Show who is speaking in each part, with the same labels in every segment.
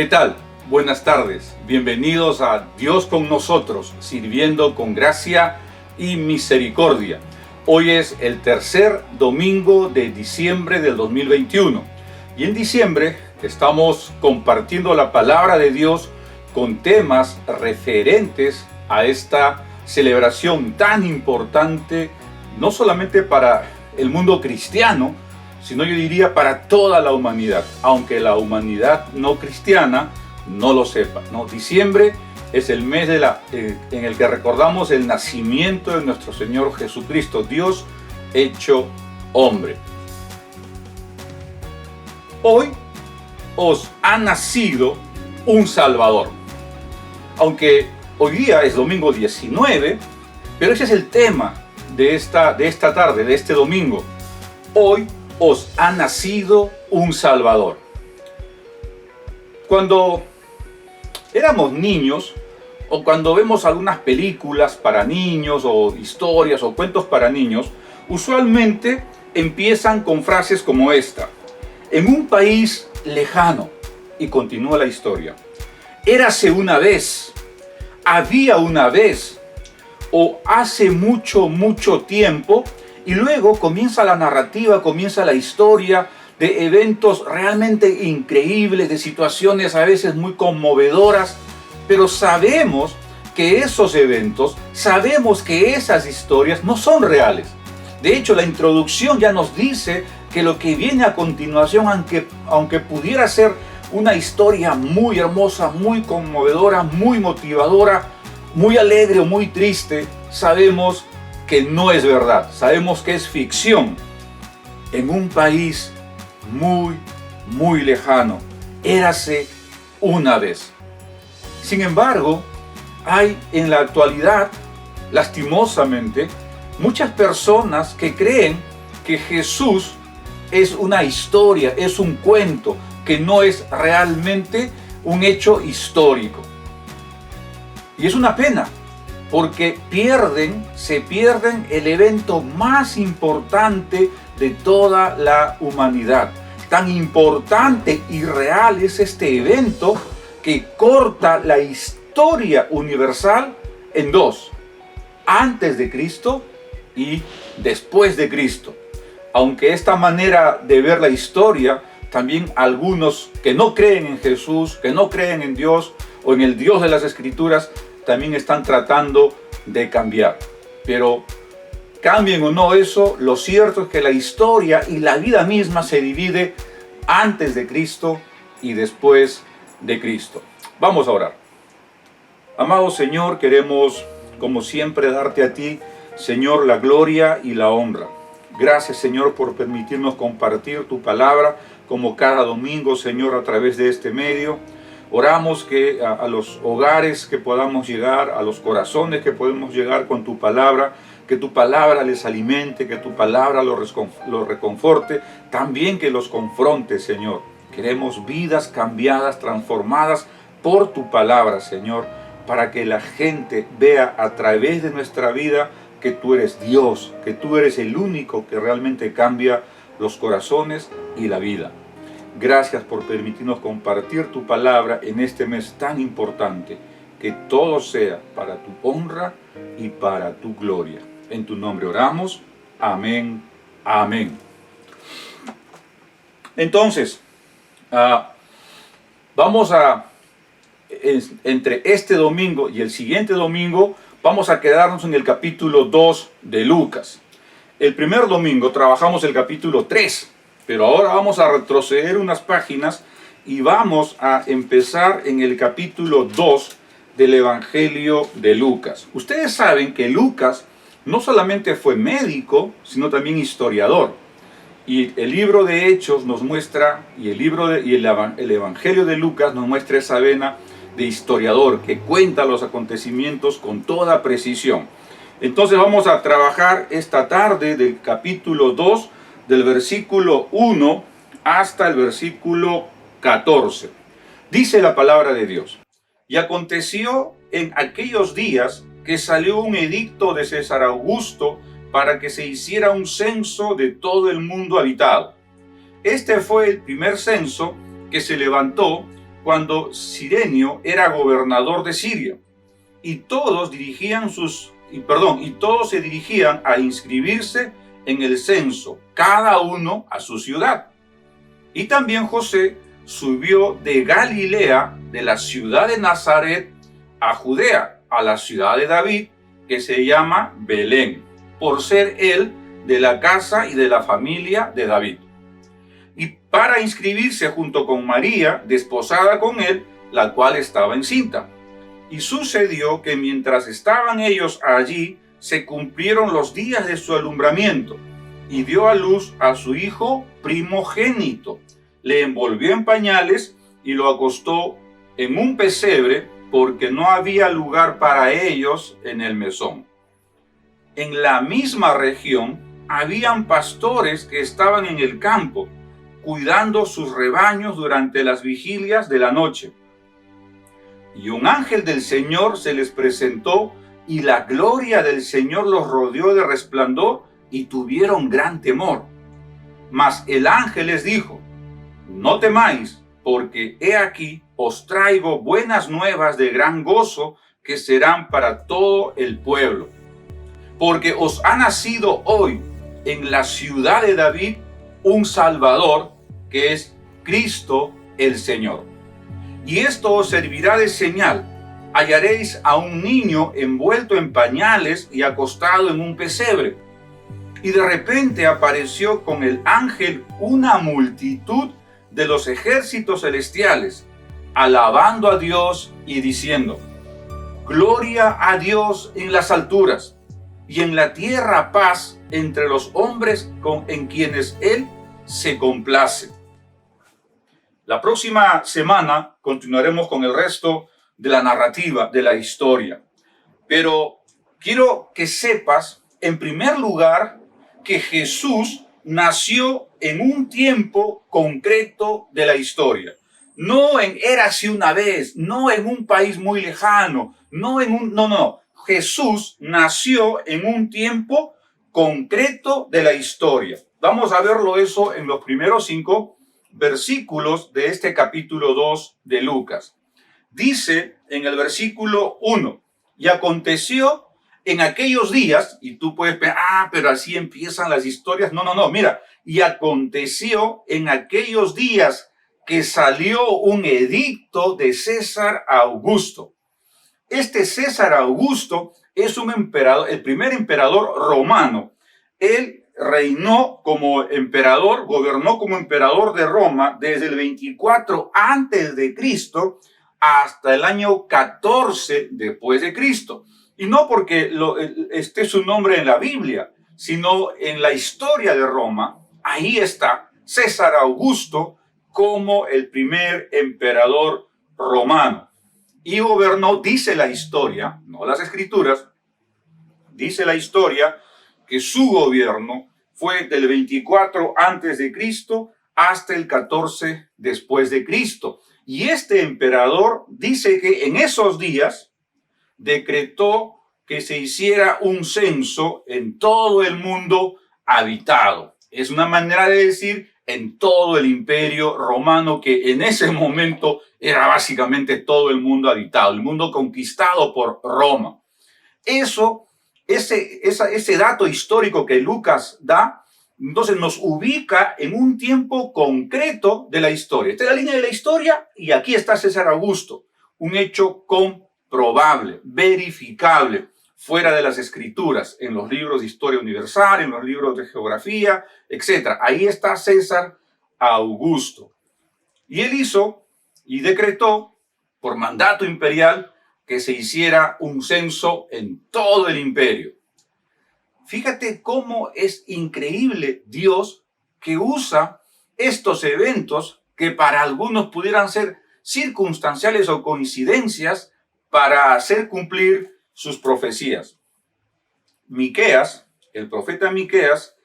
Speaker 1: ¿Qué tal? Buenas tardes. Bienvenidos a Dios con nosotros, sirviendo con gracia y misericordia. Hoy es el tercer domingo de diciembre del 2021 y en diciembre estamos compartiendo la palabra de Dios con temas referentes a esta celebración tan importante, no solamente para el mundo cristiano, sino yo diría para toda la humanidad, aunque la humanidad no cristiana no lo sepa, ¿no? Diciembre es el mes en el que recordamos el nacimiento de nuestro Señor Jesucristo, Dios hecho hombre. Hoy os ha nacido un Salvador. Aunque hoy día es domingo 19, pero ese es el tema de esta tarde, de este domingo. Hoy os ha nacido un Salvador. Cuando éramos niños, o cuando vemos algunas películas para niños, o historias, o cuentos para niños, usualmente empiezan con frases como esta: en un país lejano, y continúa la historia. Érase una vez, había una vez, o hace mucho, mucho tiempo. Y luego comienza la narrativa, comienza la historia de eventos realmente increíbles, de situaciones a veces muy conmovedoras, pero sabemos que esos eventos, sabemos que esas historias no son reales. De hecho, la introducción ya nos dice que lo que viene a continuación, aunque pudiera ser una historia muy hermosa, muy conmovedora, muy motivadora, muy alegre o muy triste, sabemos que no es verdad, sabemos que es ficción. En un país muy, muy lejano, érase una vez. Sin embargo, hay en la actualidad, lastimosamente, muchas personas que creen que Jesús es una historia, es un cuento, que no es realmente un hecho histórico. Y es una pena, porque se pierden el evento más importante de toda la humanidad. Tan importante y real es este evento que corta la historia universal en dos: antes de Cristo y después de Cristo. Aunque esta manera de ver la historia, también algunos que no creen en Jesús, que no creen en Dios o en el Dios de las Escrituras, también están tratando de cambiar. Pero cambien o no eso, lo cierto es que la historia y la vida misma se divide antes de Cristo y después de Cristo. Vamos a orar. Amado Señor, queremos como siempre darte a ti, Señor, la gloria y la honra. Gracias, Señor, por permitirnos compartir tu palabra como cada domingo, Señor, a través de este medio. Oramos que a los hogares que podamos llegar, a los corazones que podemos llegar con tu palabra, que tu palabra les alimente, que tu palabra los reconforte, también que los confronte, Señor. Queremos vidas cambiadas, transformadas por tu palabra, Señor, para que la gente vea a través de nuestra vida que tú eres Dios, que tú eres el único que realmente cambia los corazones y la vida. Gracias por permitirnos compartir tu palabra en este mes tan importante. Que todo sea para tu honra y para tu gloria. En tu nombre oramos. Amén. Amén. Entonces, entre este domingo y el siguiente domingo, vamos a quedarnos en el capítulo 2 de Lucas. El primer domingo trabajamos el capítulo 3. Pero ahora vamos a retroceder unas páginas y vamos a empezar en el capítulo 2 del Evangelio de Lucas. Ustedes saben que Lucas no solamente fue médico, sino también historiador. Y el libro de Hechos nos muestra, el Evangelio de Lucas nos muestra esa vena de historiador que cuenta los acontecimientos con toda precisión. Entonces vamos a trabajar esta tarde del capítulo 2, del versículo 1 hasta el versículo 14. Dice la palabra de Dios: y aconteció en aquellos días que salió un edicto de César Augusto para que se hiciera un censo de todo el mundo habitado. Este fue el primer censo que se levantó cuando Cirenio era gobernador de Siria, y todos se dirigían a inscribirse en el censo, cada uno a su ciudad. Y también José subió de Galilea, de la ciudad de Nazaret, a Judea, a la ciudad de David, que se llama Belén, por ser él de la casa y de la familia de David. Y para inscribirse junto con María, desposada con él, la cual estaba encinta. Y sucedió que mientras estaban ellos allí, se cumplieron los días de su alumbramiento, y dio a luz a su hijo primogénito. Le envolvió en pañales y lo acostó en un pesebre, porque no había lugar para ellos en el mesón. En la misma región habían pastores que estaban en el campo, cuidando sus rebaños durante las vigilias de la noche. Y un ángel del Señor se les presentó, y la gloria del Señor los rodeó de resplandor, y tuvieron gran temor. Mas el ángel les dijo: no temáis, porque he aquí os traigo buenas nuevas de gran gozo, que serán para todo el pueblo. Porque os ha nacido hoy en la ciudad de David un Salvador, que es Cristo el Señor. Y esto os servirá de señal: hallaréis a un niño envuelto en pañales y acostado en un pesebre. Y de repente apareció con el ángel una multitud de los ejércitos celestiales, alabando a Dios y diciendo: gloria a Dios en las alturas, y en la tierra paz entre los hombres en quienes Él se complace. La próxima semana continuaremos con el resto de la narrativa, de la historia. Pero quiero que sepas, en primer lugar, que Jesús nació en un tiempo concreto de la historia. No en érase una vez, no en un país muy lejano, no. Jesús nació en un tiempo concreto de la historia. Vamos a verlo eso en los primeros 5 versículos de este capítulo 2 de Lucas. Dice en el versículo 1: y aconteció en aquellos días, y tú puedes pensar, pero así empiezan las historias. No, mira, y aconteció en aquellos días que salió un edicto de César Augusto. Este César Augusto es un emperador, el primer emperador romano. Él reinó como emperador, gobernó como emperador de Roma desde el 24 antes de Cristo hasta el año 14 después de Cristo. Y no porque esté su nombre en la Biblia, sino en la historia de Roma. Ahí está César Augusto como el primer emperador romano. Y gobernó, dice la historia, no las escrituras, dice la historia que su gobierno fue del 24 antes de Cristo hasta el 14 después de Cristo. Y este emperador dice que en esos días decretó que se hiciera un censo en todo el mundo habitado. Es una manera de decir en todo el imperio romano, que en ese momento era básicamente todo el mundo habitado, el mundo conquistado por Roma. Ese dato histórico que Lucas da, entonces nos ubica en un tiempo concreto de la historia. Esta es la línea de la historia y aquí está César Augusto, un hecho comprobable, verificable, fuera de las escrituras, en los libros de historia universal, en los libros de geografía, etc. Ahí está César Augusto. Y él hizo y decretó, por mandato imperial, que se hiciera un censo en todo el imperio. Fíjate cómo es increíble Dios, que usa estos eventos que para algunos pudieran ser circunstanciales o coincidencias para hacer cumplir sus profecías. Miqueas, el profeta Miqueas,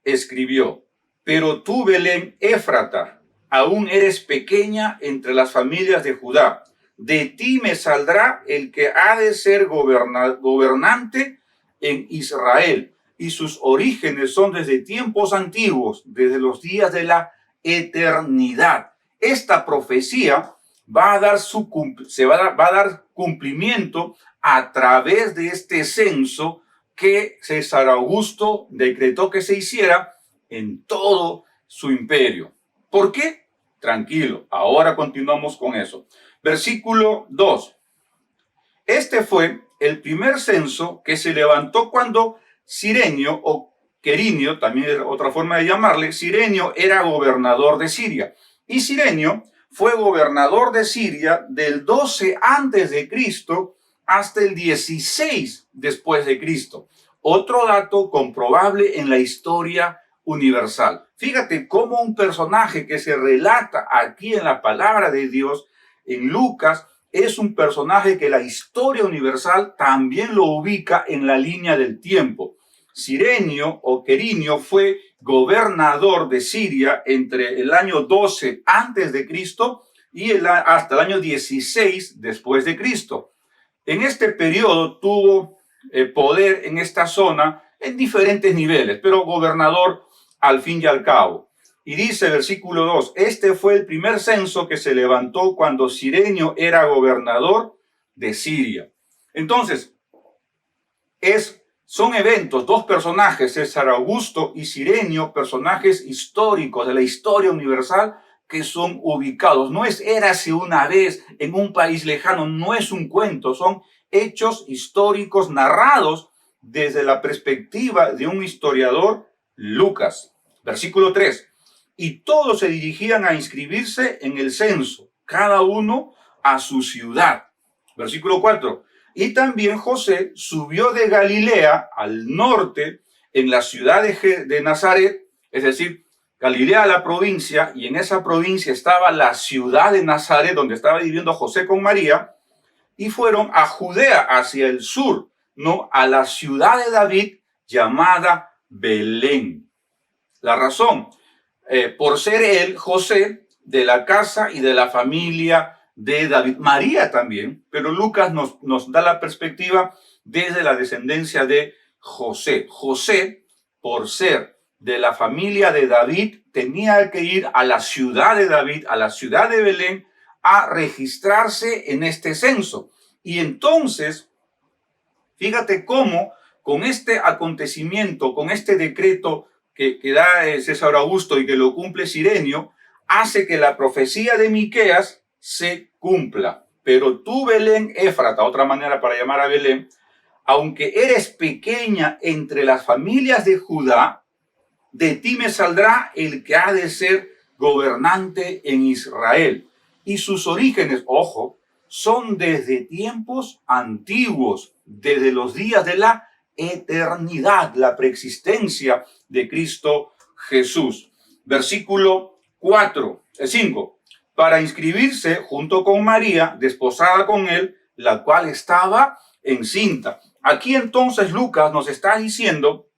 Speaker 1: escribió: pero tú, Belén Éfrata, aún eres pequeña entre las familias de Judá. De ti me saldrá el que ha de ser gobernante en Israel, y sus orígenes son desde tiempos antiguos, desde los días de la eternidad. Esta profecía va a dar cumplimiento a través de este censo que César Augusto decretó que se hiciera en todo su imperio. ¿Por qué? Tranquilo, ahora continuamos con eso. Versículo 2. Este fue el primer censo que se levantó cuando Cirenio o Querinio, también es otra forma de llamarle, Cirenio era gobernador de Siria. Y Cirenio fue gobernador de Siria del 12 antes de Cristo hasta el 16 después de Cristo. Otro dato comprobable en la historia universal. Fíjate cómo un personaje que se relata aquí en la palabra de Dios, en Lucas, es un personaje que la historia universal también lo ubica en la línea del tiempo. Cirenio o Querinio fue gobernador de Siria entre el año 12 antes de Cristo y hasta el año 16 después de Cristo. En este periodo tuvo poder en esta zona en diferentes niveles, pero gobernador al fin y al cabo. Y dice versículo 2, este fue el primer censo que se levantó cuando Cirenio era gobernador de Siria. Entonces, son eventos, dos personajes, César Augusto y Cirenio, personajes históricos de la historia universal que son ubicados. No es érase una vez en un país lejano, no es un cuento, son hechos históricos narrados desde la perspectiva de un historiador, Lucas. Versículo 3. Y todos se dirigían a inscribirse en el censo, cada uno a su ciudad. Versículo 4. Y también José subió de Galilea al norte, en la ciudad de Nazaret, es decir, Galilea la provincia, y en esa provincia estaba la ciudad de Nazaret, donde estaba viviendo José con María, y fueron a Judea, hacia el sur, ¿no? A la ciudad de David, llamada Belén. La razón, por ser él, José, de la casa y de la familia de David. María también, pero Lucas nos da la perspectiva desde la descendencia de José. José, por ser de la familia de David, tenía que ir a la ciudad de David, a la ciudad de Belén, a registrarse en este censo. Y entonces, fíjate cómo con este acontecimiento, con este decreto que da César Augusto y que lo cumple Cirenio, hace que la profecía de Miqueas se cumpla. Pero tú, Belén Éfrata, otra manera para llamar a Belén, aunque eres pequeña entre las familias de Judá, de ti me saldrá el que ha de ser gobernante en Israel. Y sus orígenes, ojo, son desde tiempos antiguos, desde los días de la eternidad, la preexistencia de Cristo Jesús. Versículo 5. Para inscribirse junto con María, desposada con él, la cual estaba encinta. Aquí entonces Lucas nos está diciendo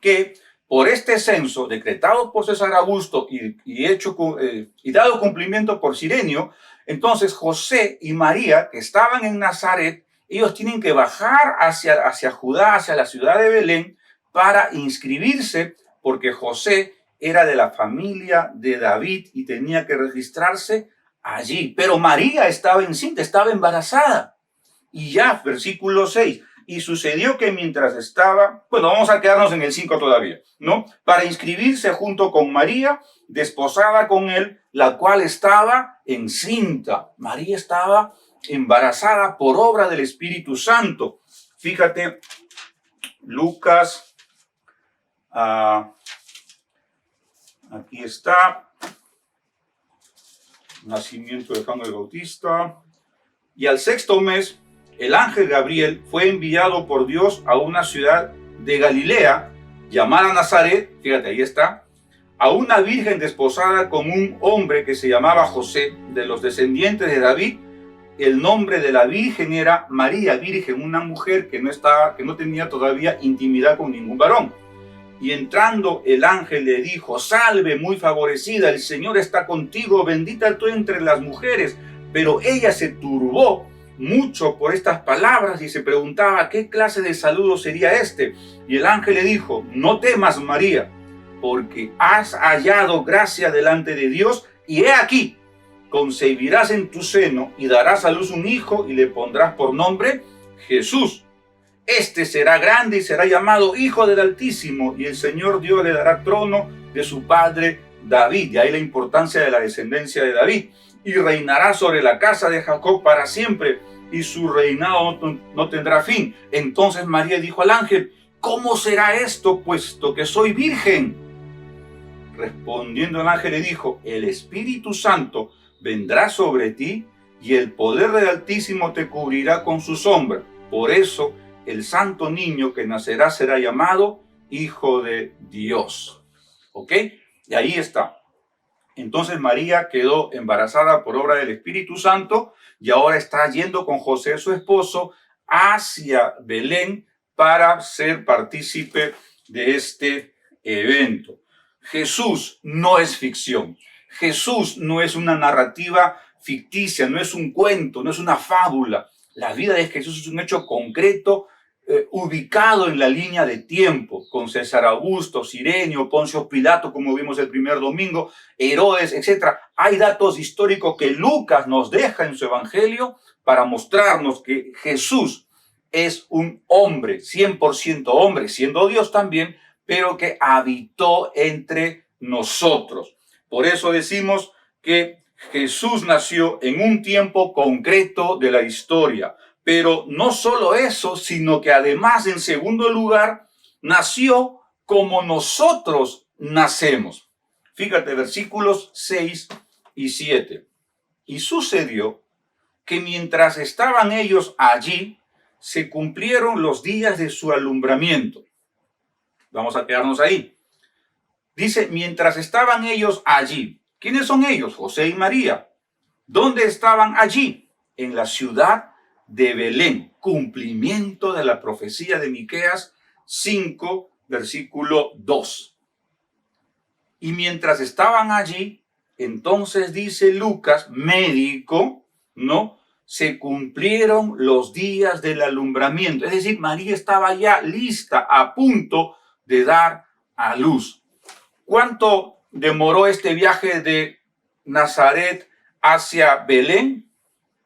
Speaker 1: que por este censo decretado por César Augusto y dado cumplimiento por Cirenio, entonces José y María, que estaban en Nazaret, ellos tienen que bajar hacia Judá, hacia la ciudad de Belén, para inscribirse, porque José era de la familia de David y tenía que registrarse allí. Pero María estaba encinta, estaba embarazada. Y ya, versículo 6. Y sucedió que mientras estaba, bueno, vamos a quedarnos en el 5 todavía, ¿no? Para inscribirse junto con María, desposada con él, la cual estaba encinta. María estaba embarazada por obra del Espíritu Santo. Fíjate, Lucas, aquí está, nacimiento de Juan el Bautista. Y al 6º mes, el ángel Gabriel fue enviado por Dios a una ciudad de Galilea llamada Nazaret, fíjate, ahí está, a una virgen desposada con un hombre que se llamaba José, de los descendientes de David. El nombre de la virgen era María, virgen, una mujer que no tenía todavía intimidad con ningún varón. Y entrando el ángel le dijo: salve, muy favorecida, el Señor está contigo, bendita tú entre las mujeres. Pero ella se turbó mucho por estas palabras y se preguntaba qué clase de saludo sería este. Y el ángel le dijo: no temas, María, porque has hallado gracia delante de Dios, y he aquí concebirás en tu seno y darás a luz un hijo y le pondrás por nombre Jesús. Este será grande y será llamado Hijo del Altísimo, y el Señor Dios le dará trono de su padre David. Y ahí la importancia de la descendencia de David. Y reinará sobre la casa de Jacob para siempre, y su reinado no tendrá fin. Entonces María dijo al ángel: ¿cómo será esto, puesto que soy virgen? Respondiendo el ángel le dijo: el Espíritu Santo vendrá sobre ti, y el poder del Altísimo te cubrirá con su sombra. Por eso el santo niño que nacerá será llamado Hijo de Dios. ¿Ok? Y ahí está. Entonces María quedó embarazada por obra del Espíritu Santo y ahora está yendo con José, su esposo, hacia Belén para ser partícipe de este evento. Jesús no es ficción. Jesús no es una narrativa ficticia, no es un cuento, no es una fábula. La vida de Jesús es un hecho concreto, ubicado en la línea de tiempo, con César Augusto, Cirenio, Poncio Pilato, como vimos el primer domingo, Herodes, etc. Hay datos históricos que Lucas nos deja en su evangelio para mostrarnos que Jesús es un hombre, 100% hombre, siendo Dios también, pero que habitó entre nosotros. Por eso decimos que Jesús nació en un tiempo concreto de la historia. Pero no solo eso, sino que además, en segundo lugar, nació como nosotros nacemos. Fíjate, versículos 6 y 7. Y sucedió que mientras estaban ellos allí, se cumplieron los días de su alumbramiento. Vamos a quedarnos ahí. Dice, mientras estaban ellos allí. ¿Quiénes son ellos? José y María. ¿Dónde estaban allí? En la ciudad de Belén, cumplimiento de la profecía de Miqueas 5, versículo 2. Y mientras estaban allí, entonces dice Lucas, médico, ¿no? Se cumplieron los días del alumbramiento. Es decir, María estaba ya lista, a punto de dar a luz. ¿Cuánto demoró este viaje de Nazaret hacia Belén?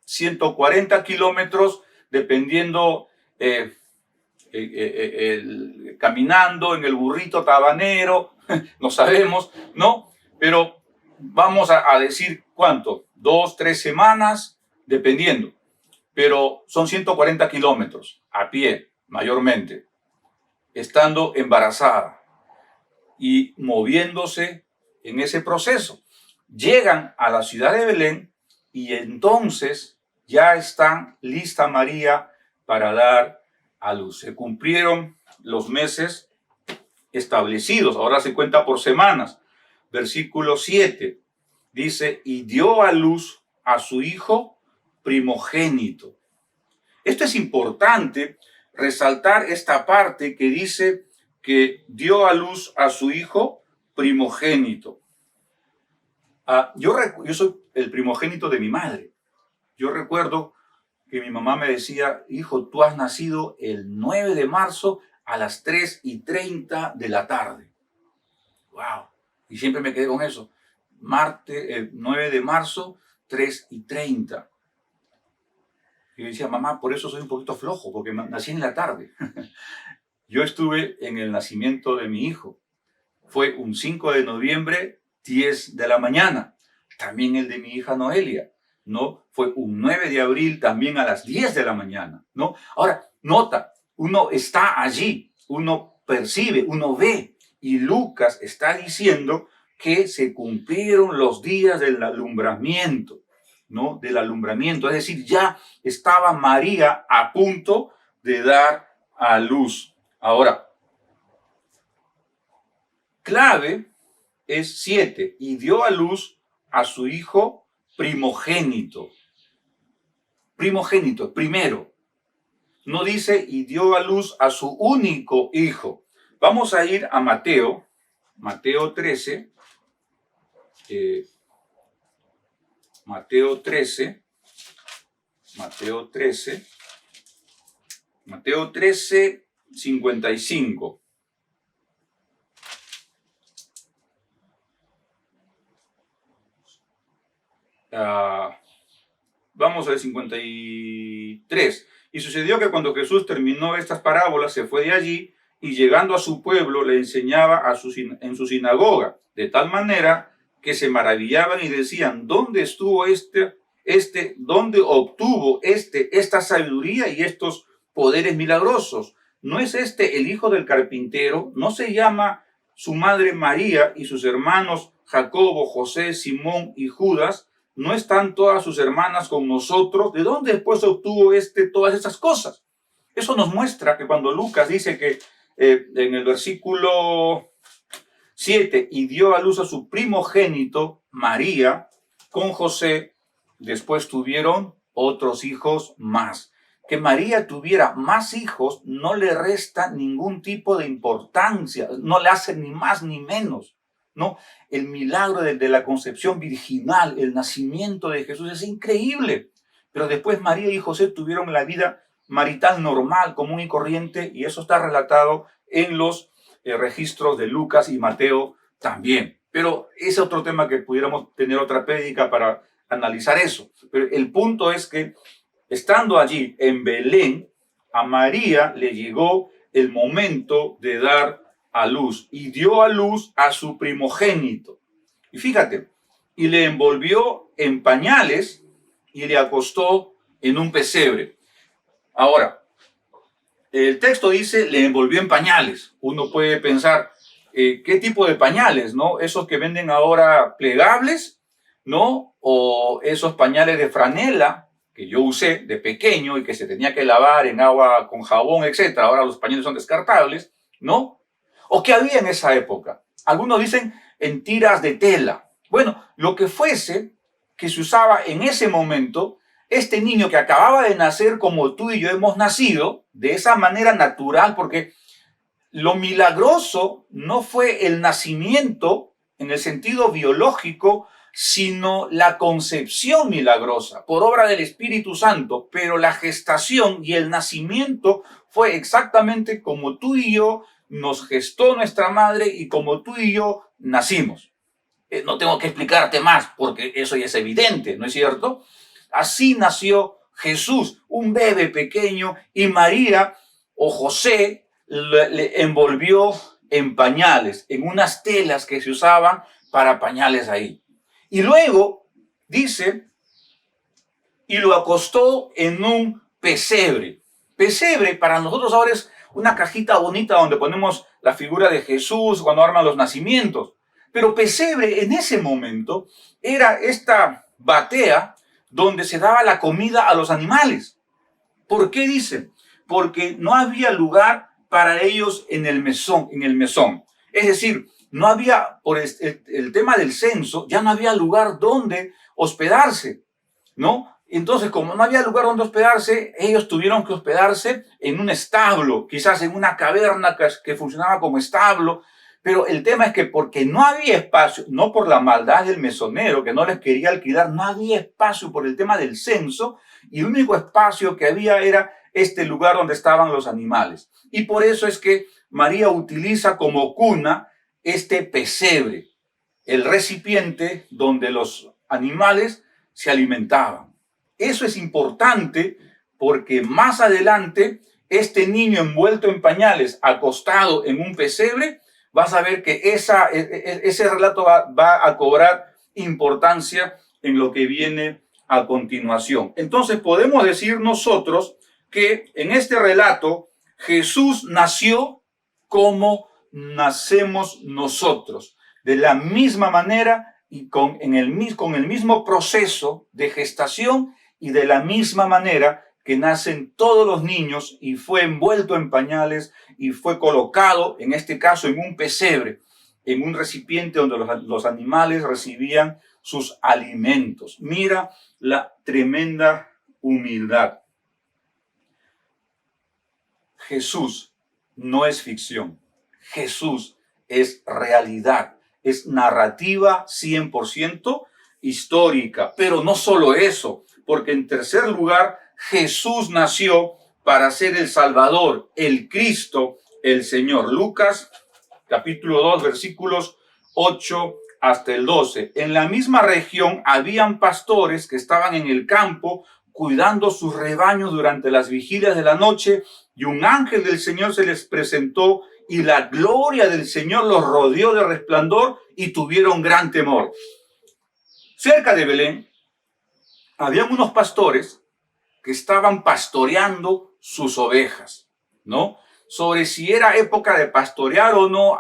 Speaker 1: 140 kilómetros, dependiendo, caminando en el burrito tabanero, no sabemos, ¿no? Pero vamos a decir cuánto, 2, 3 semanas, dependiendo. Pero son 140 kilómetros a pie, mayormente, estando embarazada y moviéndose en ese proceso. Llegan a la ciudad de Belén y entonces ya está lista María para dar a luz. Se cumplieron los meses establecidos, ahora se cuenta por semanas. Versículo 7 dice, y dio a luz a su hijo primogénito. Esto es importante, resaltar esta parte que dice que dio a luz a su hijo primogénito. Yo soy el primogénito de mi madre. Yo recuerdo que mi mamá me decía, hijo, tú has nacido el 9 de marzo a las 3:30 de la tarde. ¡Wow! Y siempre me quedé con eso. Martes, el 9 de marzo, 3:30. Y yo decía, mamá, por eso soy un poquito flojo, porque nací en la tarde. Yo estuve en el nacimiento de mi hijo. Fue un 5 de noviembre, 10 de la mañana. También el de mi hija Noelia, ¿no? Fue un 9 de abril, también a las 10 de la mañana, ¿no? Ahora, nota, uno está allí, uno percibe, uno ve. Y Lucas está diciendo que se cumplieron los días del alumbramiento, ¿no? Del alumbramiento. Es decir, ya estaba María a punto de dar a luz. Ahora, clave es 7, y dio a luz a su hijo primogénito. Primogénito, primero. No dice y dio a luz a su único hijo. Vamos a ir a Mateo 13. Mateo 13, Mateo 13, 55. Vamos al 53. Y sucedió que cuando Jesús terminó estas parábolas, se fue de allí y llegando a su pueblo le enseñaba en su sinagoga, de tal manera que se maravillaban y decían, ¿dónde estuvo dónde obtuvo esta sabiduría y estos poderes milagrosos? ¿No es este el hijo del carpintero? ¿No se llama su madre María y sus hermanos Jacobo, José, Simón y Judas? ¿No están todas sus hermanas con nosotros? ¿De dónde después obtuvo todas esas cosas? Eso nos muestra que cuando Lucas dice que en el versículo 7, y dio a luz a su primogénito, María, con José, después tuvieron otros hijos más. Que María tuviera más hijos no le resta ningún tipo de importancia, no le hace ni más ni menos, ¿no? El milagro de la concepción virginal, el nacimiento de Jesús es increíble. Pero después María y José tuvieron la vida marital normal, común y corriente, y eso está relatado en los registros de Lucas y Mateo también. Pero ese es otro tema que pudiéramos tener otra prédica para analizar eso. Pero el punto es que estando allí en Belén, a María le llegó el momento de dar a luz y dio a luz a su primogénito. Y fíjate, y le envolvió en pañales y le acostó en un pesebre. Ahora, el texto dice, le envolvió en pañales. Uno puede pensar, ¿qué tipo de pañales, no? Esos que venden ahora plegables, ¿no? O esos pañales de franela que yo usé de pequeño y que se tenía que lavar en agua con jabón, etc. Ahora los pañales son descartables, ¿no? ¿O qué había en esa época? Algunos dicen en tiras de tela. Bueno, lo que fuese que se usaba en ese momento, este niño que acababa de nacer como tú y yo hemos nacido, de esa manera natural, porque lo milagroso no fue el nacimiento en el sentido biológico, sino la concepción milagrosa por obra del Espíritu Santo, pero la gestación y el nacimiento fue exactamente como tú y yo nos gestó nuestra madre y como tú y yo nacimos. No tengo que explicarte más porque eso ya es evidente, ¿no es cierto? Así nació Jesús, un bebé pequeño, y María o José le envolvió en pañales, en unas telas que se usaban para pañales ahí. Y luego dice, y lo acostó en un pesebre. Pesebre para nosotros ahora es una cajita bonita donde ponemos la figura de Jesús cuando arman los nacimientos. Pero pesebre en ese momento era esta batea donde se daba la comida a los animales. ¿Por qué dicen? Porque no había lugar para ellos en el mesón. Es decir, no había, por el tema del censo, ya no había lugar donde hospedarse, ¿no? Entonces, como no había lugar donde hospedarse, ellos tuvieron que hospedarse en un establo, quizás en una caverna que funcionaba como establo. Pero el tema es que porque no había espacio, no por la maldad del mesonero que no les quería alquilar, no había espacio por el tema del censo, y el único espacio que había era este lugar donde estaban los animales. Y por eso es que María utiliza como cuna este pesebre, el recipiente donde los animales se alimentaban. Eso es importante porque más adelante este niño envuelto en pañales, acostado en un pesebre, vas a ver que ese relato va a cobrar importancia en lo que viene a continuación. Entonces podemos decir nosotros que en este relato Jesús nació como nacemos nosotros, de la misma manera y con el mismo proceso de gestación y de la misma manera que nacen todos los niños, y fue envuelto en pañales y fue colocado, en este caso, en un pesebre, en un recipiente donde los animales recibían sus alimentos. Mira la tremenda humildad. Jesús no es ficción. Jesús es realidad. Es narrativa 100% histórica. Pero no solo eso, porque en tercer lugar, Jesús nació para ser el Salvador, el Cristo, el Señor. Lucas, capítulo 2, versículos 8 hasta el 12. En la misma región habían pastores que estaban en el campo cuidando sus rebaños durante las vigilias de la noche, y un ángel del Señor se les presentó y la gloria del Señor los rodeó de resplandor y tuvieron gran temor. Cerca de Belén habían unos pastores que estaban pastoreando sus ovejas, ¿no? Sobre si era época de pastorear o no,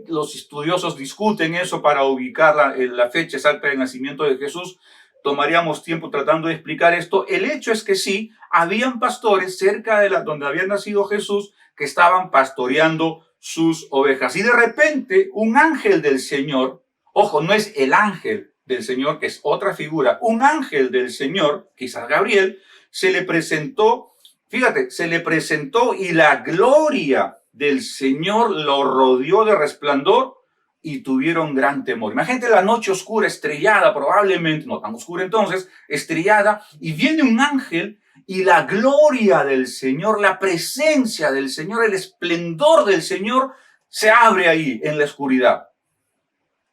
Speaker 1: los estudiosos discuten eso para ubicar la fecha exacta del nacimiento de Jesús. Tomaríamos tiempo tratando de explicar esto. El hecho es que sí, habían pastores cerca de donde había nacido Jesús que estaban pastoreando sus ovejas. Y de repente un ángel del Señor, ojo, no es el ángel del Señor, que es otra figura, un ángel del Señor, quizás Gabriel, se le presentó. Fíjate, se le presentó y la gloria del Señor lo rodeó de resplandor y tuvieron gran temor. Imagínate la noche oscura, estrellada, probablemente, no tan oscura entonces, estrellada, y viene un ángel y la gloria del Señor, la presencia del Señor, el esplendor del Señor se abre ahí en la oscuridad.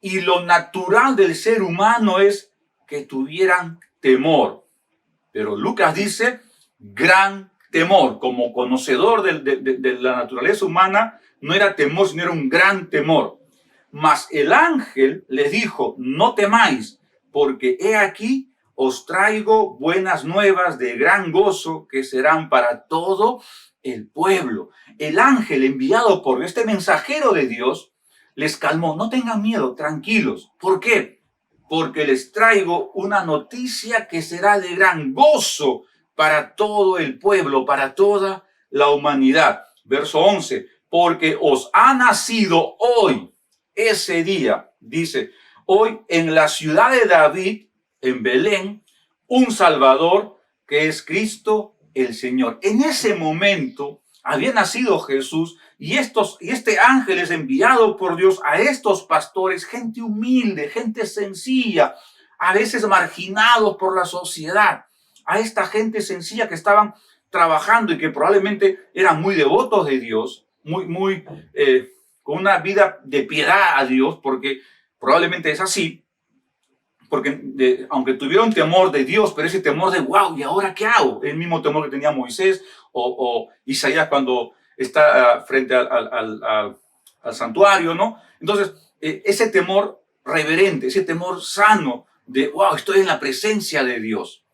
Speaker 1: Y lo natural del ser humano es que tuvieran temor. Pero Lucas dice gran temor. Como conocedor de la naturaleza humana, no era temor, sino era un gran temor. Mas el ángel les dijo, no temáis, porque he aquí os traigo buenas nuevas de gran gozo que serán para todo el pueblo. El ángel enviado por este mensajero de Dios les calmó, no tengan miedo, tranquilos. ¿Por qué? Porque les traigo una noticia que será de gran gozo para todo el pueblo, para toda la humanidad. Verso 11, porque os ha nacido hoy, ese día, dice, hoy en la ciudad de David, en Belén, un Salvador que es Cristo el Señor. En ese momento había nacido Jesús y este ángel es enviado por Dios a estos pastores, gente humilde, gente sencilla, a veces marginados por la sociedad, a esta gente sencilla que estaban trabajando y que probablemente eran muy devotos de Dios, con una vida de piedad a Dios, porque probablemente es así, porque aunque tuvieron temor de Dios, pero ese temor de, wow, ¿y ahora qué hago? El mismo temor que tenía Moisés o Isaías cuando está frente al santuario, ¿no? Entonces, ese temor reverente, ese temor sano de, wow, estoy en la presencia de Dios,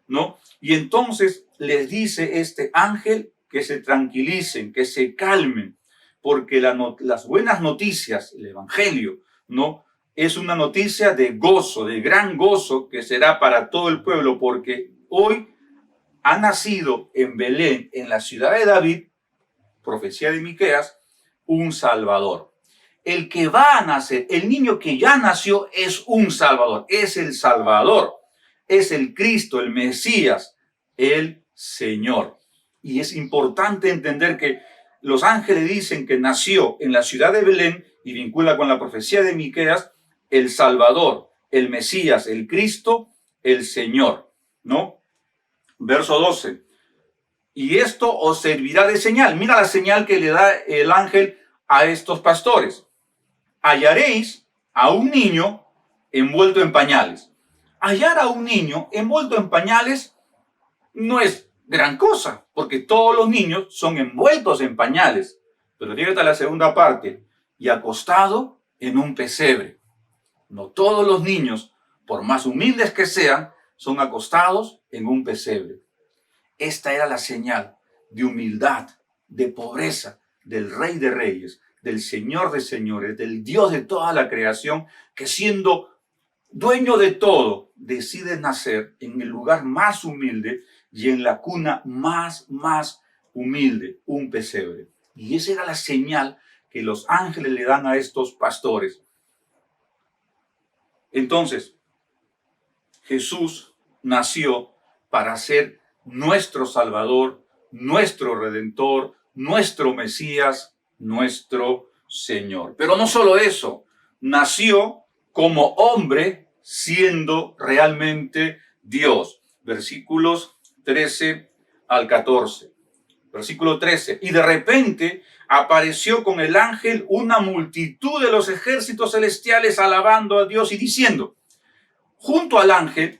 Speaker 1: ¿no? Y entonces les dice este ángel que se tranquilicen, que se calmen, porque las buenas noticias, el evangelio, ¿no? Es una noticia de gozo, de gran gozo que será para todo el pueblo, porque hoy ha nacido en Belén, en la ciudad de David, profecía de Miqueas, un Salvador. El que va a nacer, el niño que ya nació es un Salvador, es el Salvador, es el Cristo, el Mesías, el Señor. Y es importante entender que los ángeles dicen que nació en la ciudad de Belén y vincula con la profecía de Miqueas, el Salvador, el Mesías, el Cristo, el Señor, ¿no? Verso 12. Y esto os servirá de señal. Mira la señal que le da el ángel a estos pastores. Hallaréis a un niño envuelto en pañales. Hallar a un niño envuelto en pañales no es gran cosa, porque todos los niños son envueltos en pañales. Pero fíjate a la segunda parte. Y acostado en un pesebre. No todos los niños, por más humildes que sean, son acostados en un pesebre. Esta era la señal de humildad, de pobreza del Rey de Reyes, del Señor de Señores, del Dios de toda la creación, que siendo dueño de todo, decide nacer en el lugar más humilde y en la cuna más humilde, un pesebre. Y esa era la señal que los ángeles le dan a estos pastores. Entonces, Jesús nació para ser nuestro Salvador, nuestro Redentor, nuestro Mesías, nuestro Señor. Pero no solo eso, nació como hombre siendo realmente Dios. Versículos 13 al 14. Versículo 13. Y de repente apareció con el ángel una multitud de los ejércitos celestiales alabando a Dios y diciendo, junto al ángel,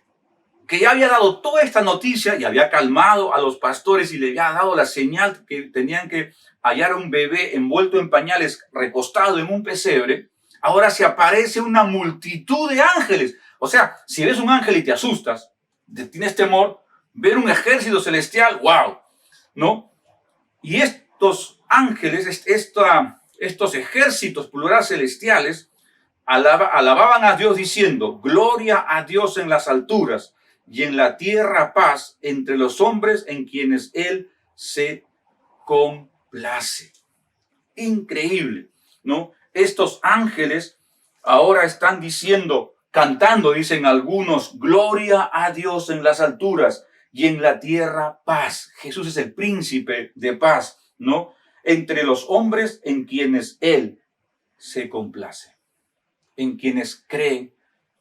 Speaker 1: que ya había dado toda esta noticia y había calmado a los pastores y le había dado la señal que tenían que hallar a un bebé envuelto en pañales, recostado en un pesebre, ahora se aparece una multitud de ángeles. O sea, si ves un ángel y te asustas, tienes temor, ver un ejército celestial, wow, ¿no? Y estos ángeles, estos ejércitos plural celestiales, alababan a Dios diciendo, gloria a Dios en las alturas y en la tierra paz entre los hombres en quienes Él se complace. Increíble, ¿no? Estos ángeles ahora están diciendo, cantando, dicen algunos, gloria a Dios en las alturas y en la tierra paz. Jesús es el príncipe de paz, ¿no? Entre los hombres en quienes Él se complace, en quienes creen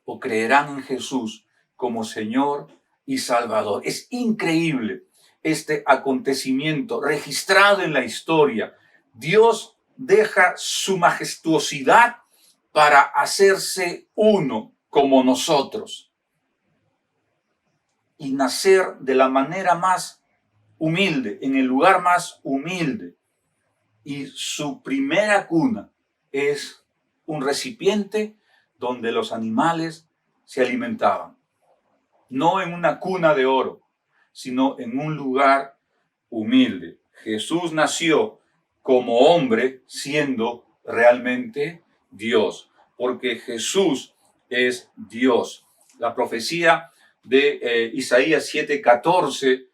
Speaker 1: o creerán en Jesús como Señor y Salvador. Es increíble este acontecimiento registrado en la historia. Dios deja su majestuosidad para hacerse uno como nosotros y nacer de la manera más humilde, en el lugar más humilde. Y su primera cuna es un recipiente donde los animales se alimentaban. No en una cuna de oro, sino en un lugar humilde. Jesús nació como hombre siendo realmente Dios, porque Jesús es Dios. La profecía de Isaías 7:14,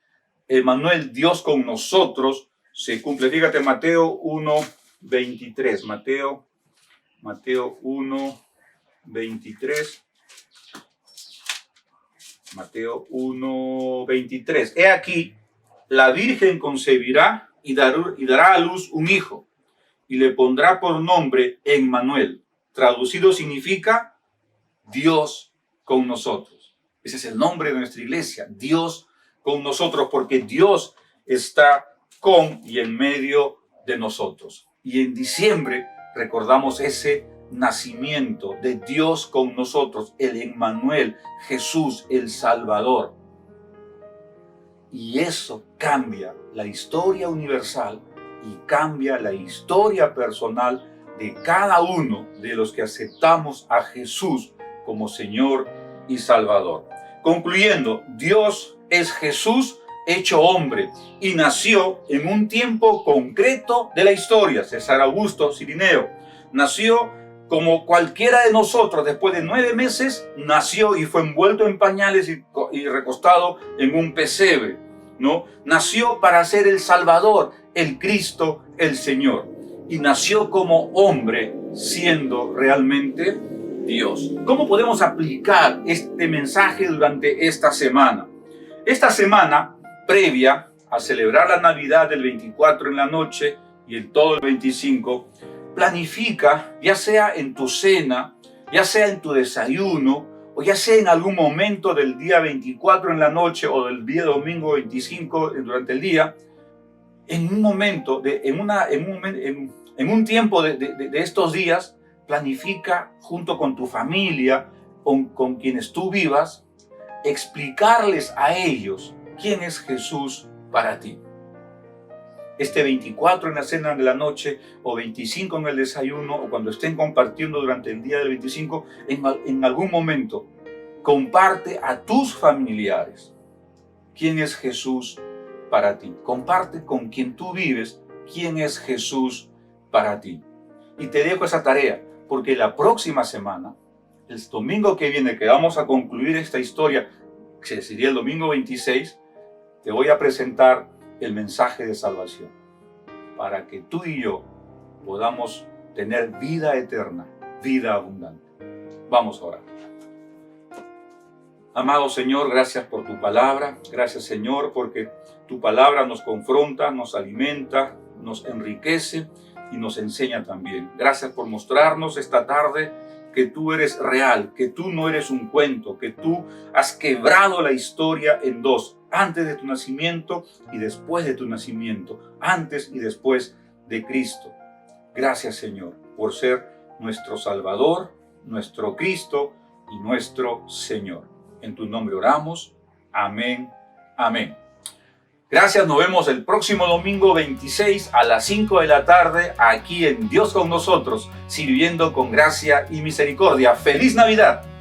Speaker 1: Emmanuel, Dios con nosotros, se cumple. Fíjate, Mateo 1:23. Mateo 1:23. Mateo 1:23. He aquí, la Virgen concebirá y dará a luz un hijo, y le pondrá por nombre Emmanuel. Traducido significa Dios con nosotros. Ese es el nombre de nuestra iglesia, Dios con nosotros, porque Dios está con y en medio de nosotros. Y en diciembre recordamos ese nacimiento de Dios con nosotros, el Emmanuel, Jesús el Salvador. Y eso cambia la historia universal y cambia la historia personal de cada uno de los que aceptamos a Jesús como Señor y Salvador. Concluyendo, Dios es Jesús hecho hombre y nació en un tiempo concreto de la historia. César Augusto Cirineo nació como cualquiera de nosotros. Después de 9 meses nació y fue envuelto en pañales y recostado en un pesebre, ¿no? Nació para ser el Salvador, el Cristo, el Señor. Y nació como hombre siendo realmente Dios. ¿Cómo podemos aplicar este mensaje durante esta semana? Esta semana previa a celebrar la Navidad del 24 en la noche y en todo el 25, planifica, ya sea en tu cena, ya sea en tu desayuno, o ya sea en algún momento del día 24 en la noche o del día domingo 25 durante el día, en un momento, en un tiempo de estos días, planifica junto con tu familia, con quienes tú vivas, explicarles a ellos quién es Jesús para ti. Este 24 en la cena de la noche, o 25 en el desayuno, o cuando estén compartiendo durante el día del 25, en algún momento, comparte a tus familiares quién es Jesús para ti. Comparte con quien tú vives quién es Jesús para ti. Y te dejo esa tarea, porque la próxima semana, el domingo que viene, que vamos a concluir esta historia, que sería el domingo 26, te voy a presentar el mensaje de salvación, para que tú y yo podamos tener vida eterna, vida abundante. Vamos a orar. Amado Señor, gracias por tu palabra. Gracias, Señor, porque tu palabra nos confronta, nos alimenta, nos enriquece y nos enseña también. Gracias por mostrarnos esta tarde que tú eres real, que tú no eres un cuento, que tú has quebrado la historia en dos antes de tu nacimiento y después de tu nacimiento, antes y después de Cristo. Gracias, Señor, por ser nuestro Salvador, nuestro Cristo y nuestro Señor. En tu nombre oramos. Amén. Amén. Gracias, nos vemos el próximo domingo 26 a las 5 de la tarde aquí en Dios con nosotros, sirviendo con gracia y misericordia. ¡Feliz Navidad!